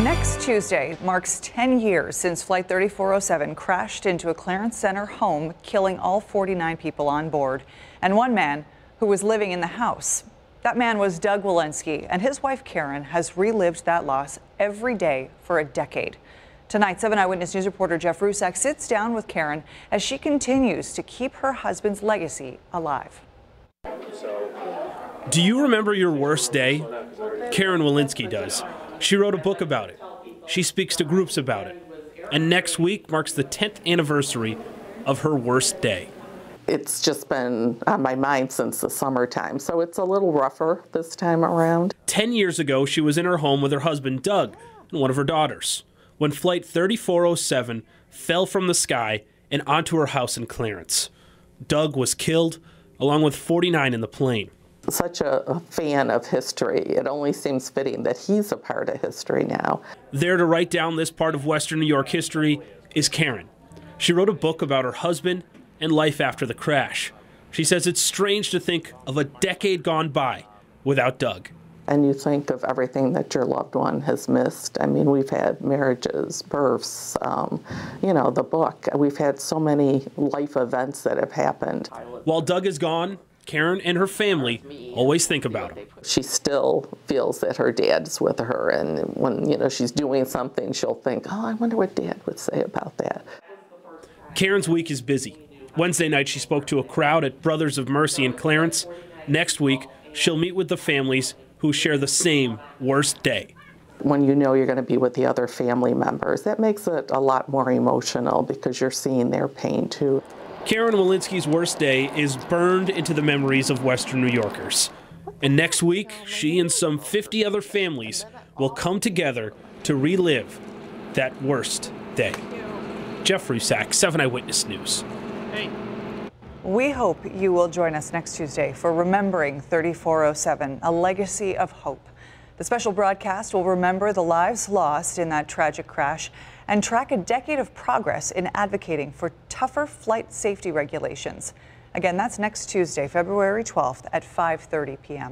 Next Tuesday marks 10 years since Flight 3407 crashed into a Clarence Center home, killing all 49 people on board and one man who was living in the house. That man was Doug Walensky, and his wife Karen has relived that loss every day for a decade. Tonight, 7 Eyewitness News reporter Jeff Rusak sits down with Karen as she continues to keep her husband's legacy alive. Do you remember your worst day? Karen Walensky does. She wrote a book about it. She speaks to groups about it. And next week marks the 10th anniversary of her worst day. It's just been on my mind since the summertime, so it's a little rougher this time around. 10 years ago, she was in her home with her husband, Doug, and one of her daughters, when Flight 3407 fell from the sky and onto her house in Clarence. Doug was killed, along with 49 in the plane. Such a fan of history, it only seems fitting that he's a part of history now. There to write down this part of Western New York history is Karen. She wrote a book about her husband and life after the crash. She says it's strange to think of a decade gone by without Doug. And you think of everything that your loved one has missed. I mean, we've had marriages, births, the book. We've had so many life events that have happened. While Doug is gone, Karen and her family always think about him. She still feels that her dad's with her, and when she's doing something, she'll think, oh, I wonder what Dad would say about that. Karen's week is busy. Wednesday night, she spoke to a crowd at Brothers of Mercy in Clarence. Next week, she'll meet with the families who share the same worst day. When you know you're going to be with the other family members, that makes it a lot more emotional because you're seeing their pain too. Karen Walensky's worst day is burned into the memories of Western New Yorkers. And next week, she and some 50 other families will come together to relive that worst day. Jeff Rusak, 7 Eyewitness News. We hope you will join us next Tuesday for Remembering 3407, a legacy of hope. The special broadcast will remember the lives lost in that tragic crash and track a decade of progress in advocating for tougher flight safety regulations. Again, that's next Tuesday, February 12th at 5:30 p.m.